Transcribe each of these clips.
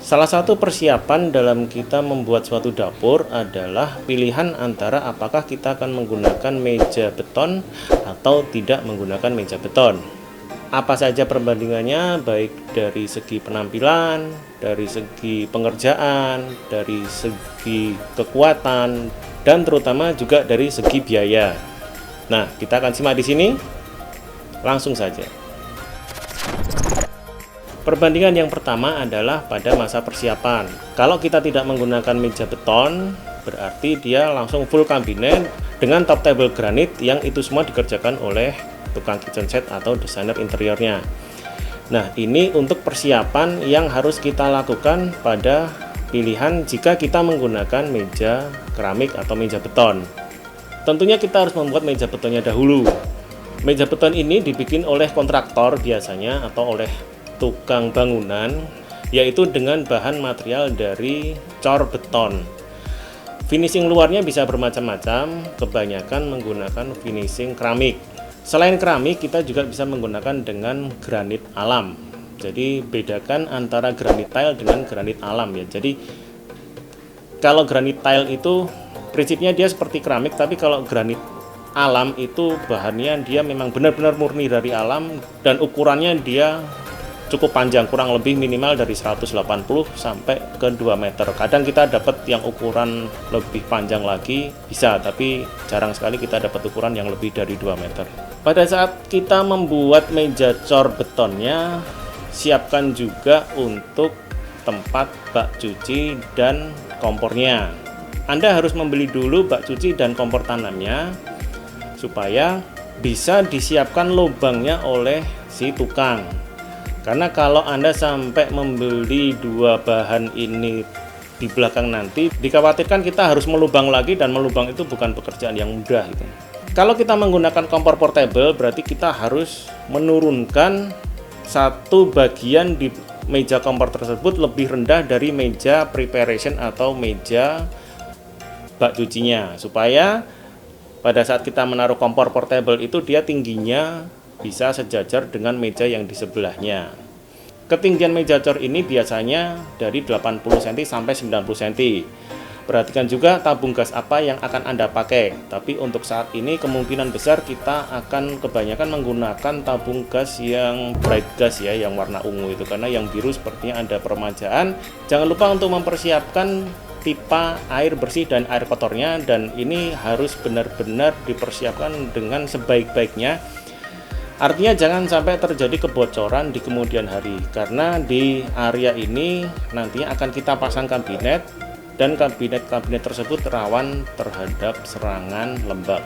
Salah satu persiapan dalam kita membuat suatu dapur adalah pilihan antara apakah kita akan menggunakan meja beton atau tidak menggunakan meja beton. Apa saja perbandingannya, baik dari segi penampilan, dari segi pengerjaan, dari segi kekuatan, dan terutama juga dari segi biaya. Nah, kita akan simak di sini. Langsung saja. Perbandingan yang pertama adalah pada masa persiapan. Kalau kita tidak menggunakan meja beton, berarti dia langsung full kabinet dengan top table granit yang itu semua dikerjakan oleh tukang kitchen set atau desainer interiornya. Nah, ini untuk persiapan yang harus kita lakukan pada pilihan jika kita menggunakan meja keramik atau meja beton. Tentunya kita harus membuat meja betonnya dahulu. Meja beton ini dibikin oleh kontraktor biasanya atau oleh tukang bangunan, yaitu dengan bahan material dari cor beton. Finishing luarnya bisa bermacam-macam, kebanyakan menggunakan finishing keramik. Selain keramik, kita juga bisa menggunakan dengan granit alam. Jadi bedakan antara granit tile dengan granit alam ya. Jadi kalau granit tile itu prinsipnya dia seperti keramik, tapi kalau granit alam itu bahannya dia memang benar-benar murni dari alam dan ukurannya dia cukup panjang, kurang lebih minimal dari 180 sampai ke 2 meter. Kadang kita dapat yang ukuran lebih panjang lagi bisa, tapi jarang sekali kita dapat ukuran yang lebih dari 2 meter. Pada saat kita membuat meja cor betonnya, siapkan juga untuk tempat bak cuci dan kompornya. Anda harus membeli dulu bak cuci dan kompor tanamnya supaya bisa disiapkan lubangnya oleh si tukang. Karena kalau Anda sampai membeli dua bahan ini di belakang nanti, dikhawatirkan kita harus melubang lagi, dan melubang itu bukan pekerjaan yang mudah gitu. Kalau kita menggunakan kompor portable, berarti kita harus menurunkan satu bagian di meja kompor tersebut lebih rendah dari meja preparation atau meja bak cucinya, supaya pada saat kita menaruh kompor portable itu dia tingginya bisa sejajar dengan meja yang di sebelahnya. Ketinggian meja cor ini biasanya dari 80 cm sampai 90 cm. Perhatikan juga tabung gas apa yang akan Anda pakai. Tapi untuk saat ini kemungkinan besar kita akan kebanyakan menggunakan tabung gas yang bright gas ya, yang warna ungu itu, karena yang biru sepertinya ada permajaan. Jangan lupa untuk mempersiapkan pipa air bersih dan air kotornya, dan ini harus benar-benar dipersiapkan dengan sebaik-baiknya. Artinya jangan sampai terjadi kebocoran di kemudian hari, karena di area ini nantinya akan kita pasang kabinet, dan kabinet-kabinet tersebut rawan terhadap serangan lembab.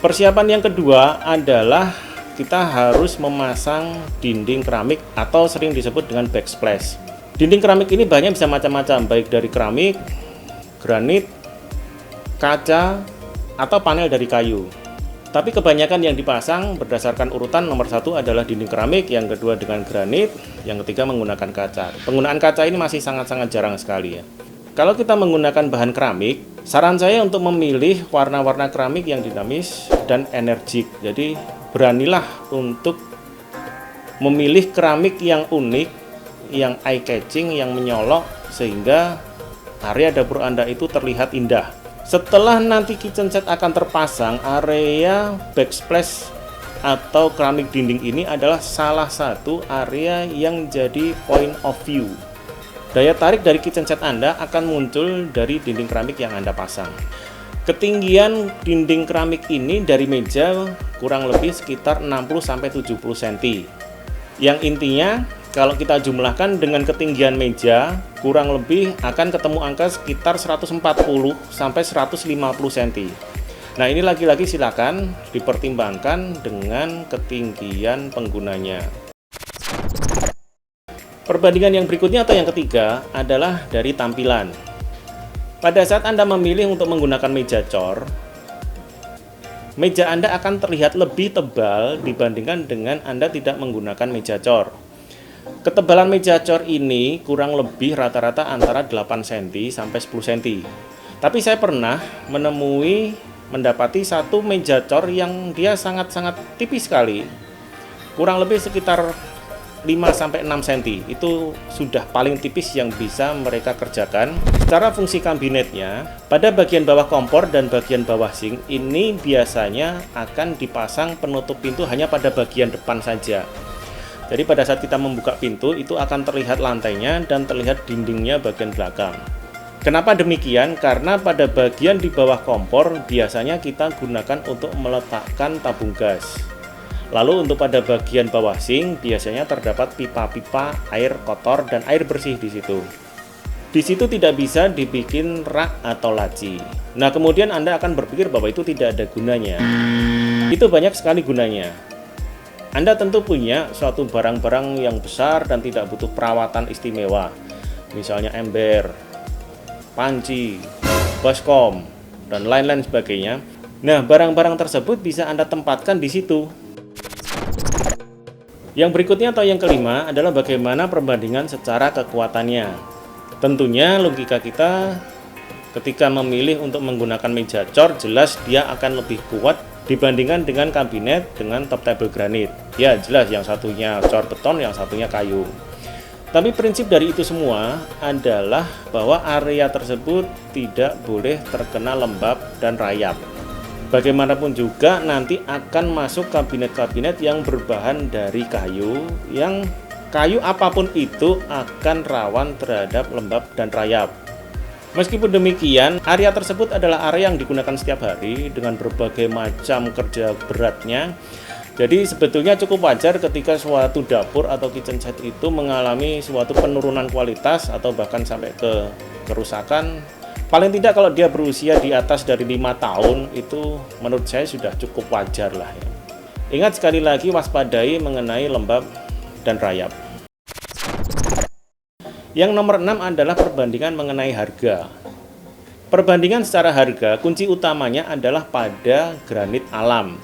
Persiapan yang kedua adalah kita harus memasang dinding keramik atau sering disebut dengan backsplash. Dinding keramik ini bahannya bisa macam-macam, baik dari keramik, granit, kaca, atau panel dari kayu. Tapi kebanyakan yang dipasang berdasarkan urutan, nomor 1 adalah dinding keramik, yang kedua dengan granit, yang ketiga menggunakan kaca. Penggunaan kaca ini masih sangat-sangat jarang sekali ya. Kalau kita menggunakan bahan keramik, saran saya untuk memilih warna-warna keramik yang dinamis dan energik. Jadi beranilah untuk memilih keramik yang unik, yang eye catching, yang menyolok, sehingga area dapur Anda itu terlihat indah. Setelah nanti kitchen set akan terpasang, area backsplash atau keramik dinding ini adalah salah satu area yang jadi point of view. Daya tarik dari kitchen set Anda akan muncul dari dinding keramik yang Anda pasang. Ketinggian dinding keramik ini dari meja kurang lebih sekitar 60-70 cm. Yang intinya kalau kita jumlahkan dengan ketinggian meja, kurang lebih akan ketemu angka sekitar 140 sampai 150 cm. Nah, ini lagi-lagi silakan dipertimbangkan dengan ketinggian penggunanya. Perbandingan yang berikutnya atau yang ketiga adalah dari tampilan. Pada saat Anda memilih untuk menggunakan meja cor, meja Anda akan terlihat lebih tebal dibandingkan dengan Anda tidak menggunakan meja cor. Ketebalan meja cor ini kurang lebih rata-rata antara 8 cm sampai 10 cm. Tapi saya pernah mendapati satu meja cor yang dia sangat-sangat tipis sekali. Kurang lebih sekitar 5-6 cm itu sudah paling tipis yang bisa mereka kerjakan. Secara fungsi kabinetnya, pada bagian bawah kompor dan bagian bawah sink ini biasanya akan dipasang penutup pintu hanya pada bagian depan saja. Jadi pada saat kita membuka pintu itu akan terlihat lantainya dan terlihat dindingnya bagian belakang. Kenapa demikian? Karena pada bagian di bawah kompor biasanya kita gunakan untuk meletakkan tabung gas. Lalu untuk pada bagian bawah sink biasanya terdapat pipa-pipa air kotor dan air bersih di situ. Di situ tidak bisa dibikin rak atau laci. Nah, kemudian Anda akan berpikir bahwa itu tidak ada gunanya. Itu banyak sekali gunanya. Anda tentu punya suatu barang-barang yang besar dan tidak butuh perawatan istimewa. Misalnya ember, panci, baskom, dan lain-lain sebagainya. Nah, barang-barang tersebut bisa Anda tempatkan di situ. Yang berikutnya atau yang kelima adalah bagaimana perbandingan secara kekuatannya. Tentunya logika kita ketika memilih untuk menggunakan meja cor, jelas dia akan lebih kuat dibandingkan dengan kabinet dengan top table granit. Ya jelas, yang satunya cor beton, yang satunya kayu. Tapi prinsip dari itu semua adalah bahwa area tersebut tidak boleh terkena lembab dan rayap. Bagaimanapun juga nanti akan masuk kabinet-kabinet yang berbahan dari kayu, yang kayu apapun itu akan rawan terhadap lembab dan rayap. Meskipun demikian, area tersebut adalah area yang digunakan setiap hari dengan berbagai macam kerja beratnya. Jadi sebetulnya cukup wajar ketika suatu dapur atau kitchen set itu mengalami suatu penurunan kualitas atau bahkan sampai ke kerusakan. Paling tidak kalau dia berusia di atas dari 5 tahun itu menurut saya sudah cukup wajar lah ya. Ingat sekali lagi, waspadai mengenai lembab dan rayap. Yang nomor 6 adalah perbandingan mengenai harga. Perbandingan secara harga, kunci utamanya adalah pada granit alam.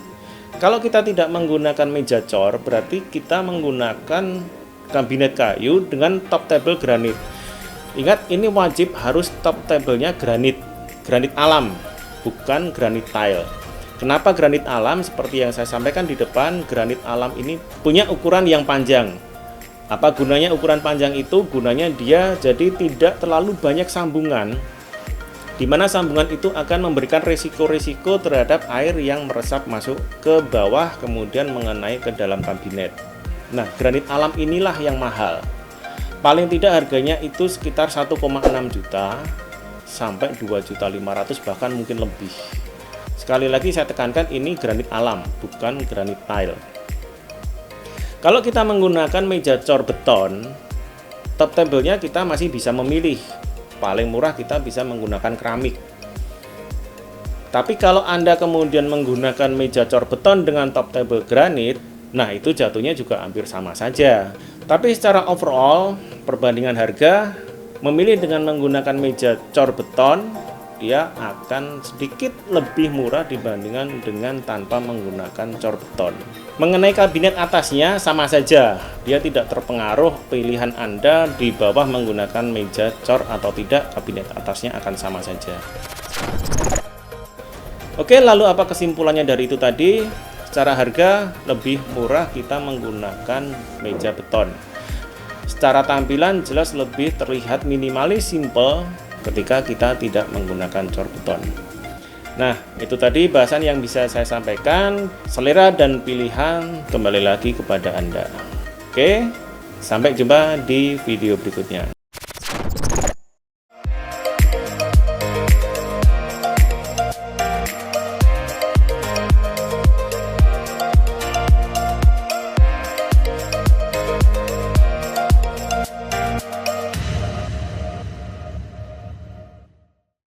Kalau kita tidak menggunakan meja cor, berarti kita menggunakan kabinet kayu dengan top table granit. Ingat, ini wajib harus top table-nya granit alam, bukan granit tile. Kenapa granit alam? Seperti yang saya sampaikan di depan, granit alam ini punya ukuran yang panjang. Apa gunanya ukuran panjang itu? Gunanya dia jadi tidak terlalu banyak sambungan, di mana sambungan itu akan memberikan resiko-resiko terhadap air yang meresap masuk ke bawah kemudian mengenai ke dalam kabinet. Nah, granit alam inilah yang mahal. Paling tidak harganya itu sekitar 1,6 juta sampai 2.500.000 bahkan mungkin lebih. Sekali lagi saya tekankan, ini granit alam, bukan granit tile. Kalau kita menggunakan meja cor beton, top table-nya kita masih bisa memilih. Paling murah kita bisa menggunakan keramik. Tapi kalau Anda kemudian menggunakan meja cor beton dengan top table granit, nah itu jatuhnya juga hampir sama saja. Tapi secara overall, perbandingan harga, memilih dengan menggunakan meja cor beton, dia akan sedikit lebih murah dibandingkan dengan tanpa menggunakan cor beton. Mengenai kabinet atasnya sama saja, dia tidak terpengaruh pilihan Anda di bawah menggunakan meja cor atau tidak, kabinet atasnya akan sama saja. Oke, lalu apa kesimpulannya dari itu tadi? Secara harga lebih murah kita menggunakan meja beton. Secara tampilan jelas lebih terlihat minimalis, simple ketika kita tidak menggunakan cor beton. Nah, itu tadi bahasan yang bisa saya sampaikan. Selera dan pilihan kembali lagi kepada Anda. Oke, sampai jumpa di video berikutnya.